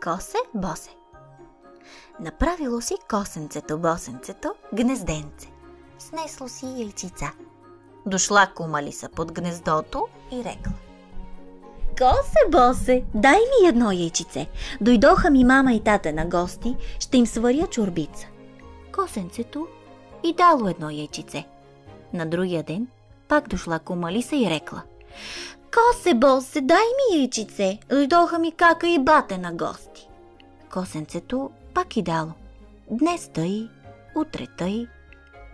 Косе босе. Направило си косенцето-босенцето гнезденце. Снесло си яйчица. Дошла кума лиса под гнездото и рекла: Косе босе, дай ми едно яйчице. Дойдоха ми мама и тата на гости, ще им сваря чорбица. Косенцето и дало едно яйчице. На другия ден пак дошла кума лиса и рекла: Косе босе, дай ми яйчице. Дойдоха ми кака и бате на гости. Косенцето пак и дало. Днес тъй, утре тъй.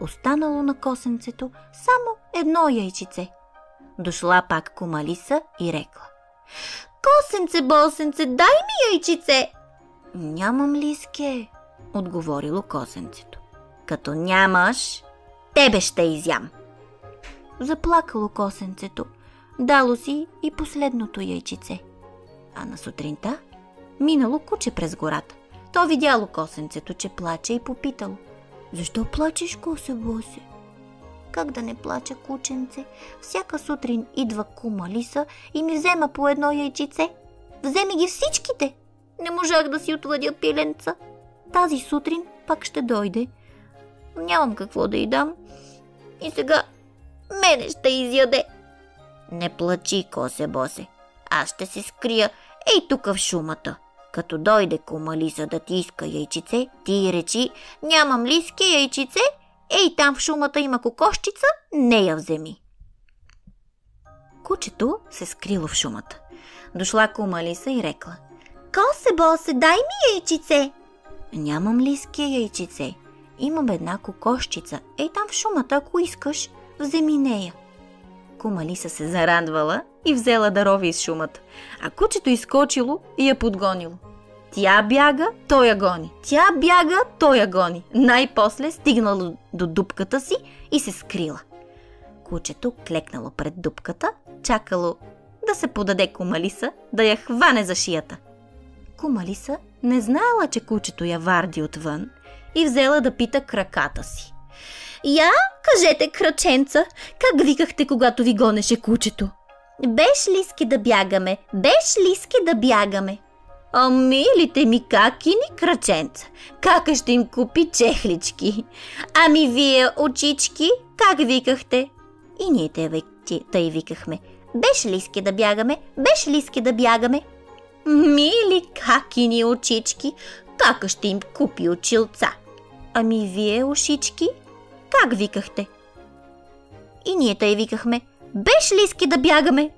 Останало на косенцето само едно яйчице. Дошла пак кума лиса и рекла: Косенце босенце, дай ми яйчице. Нямам, лиске, отговорило косенцето. Като нямаш, тебе ще изям. Заплакало косенцето. Дало си и последното яйчице. А на сутринта минало куче през гората. То видяло косенцето, че плаче, и попитало: Защо плачеш, косе босе? Как да не плача, кученце? Всяка сутрин идва кума лиса и ми взема по едно яйчице. Вземи ги всичките. Не можах да си отвъдя пиленца. Тази сутрин пак ще дойде. Нямам какво да й дам. И сега мене ще изяде. Не плачи, косе босе. Аз ще се скрия ей тук в шумата. Като дойде кума лиса да ти иска яйчице, ти речи: Нямам, лиске, яйчице. Ей, там в шумата има кокошчица, не я вземи. Кучето се скрило в шумата. Дошла кума лиса и рекла: Косе босе, дай ми яйчице. Нямам, лиске, яйчице. Имам една кокошчица. Ей, там в шумата, ако искаш, вземи нея. Кума лиса се зарадвала и взела да рови из шумата, а кучето изскочило и я подгонило. Тя бяга, той я гони. Тя бяга, той я гони. Най-после стигнало до дупката си и се скрила. Кучето клекнало пред дупката, чакало да се подаде кума лиса да я хване за шията. Кума лиса не знаела, че кучето я варди отвън, и взела да пита краката си: Я, кажете, краченца, как викахте, когато ви гонеше кучето? Беш, лиски, да бягаме, беш, лиски, да бягаме. А милите ми какини, краченца, как ще им купи чехлички? Ами вие, очички, как викахте? И ние тъй викахме: Беш, лиски, да бягаме, беш, лиски, да бягаме. Мили какини, очички, как ще им купи очилца? Ами вие, ушички, как викахте? И ние тъй викахме: Беш, лиски, да бягаме.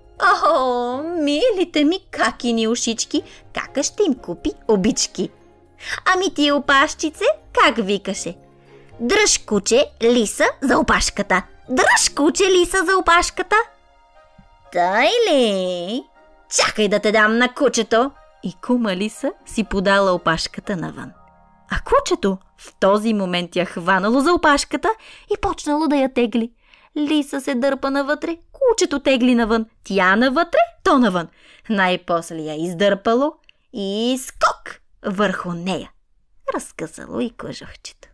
О, милите ми какини ушички, как ще им купи обички? Ами ти, опашчице, как викаше? Дръж, куче, лиса за опашката. Дръж, куче, лиса за опашката. Тъй ли? Чакай да те дам на кучето. И кума лиса си подала опашката навън. А кучето в този момент я хванало за опашката и почнало да я тегли. Лиса се дърпа навътре, кучето тегли навън, тя навътре, то навън. Най-после я издърпало и скок върху нея. Разкъсало и кожухчето.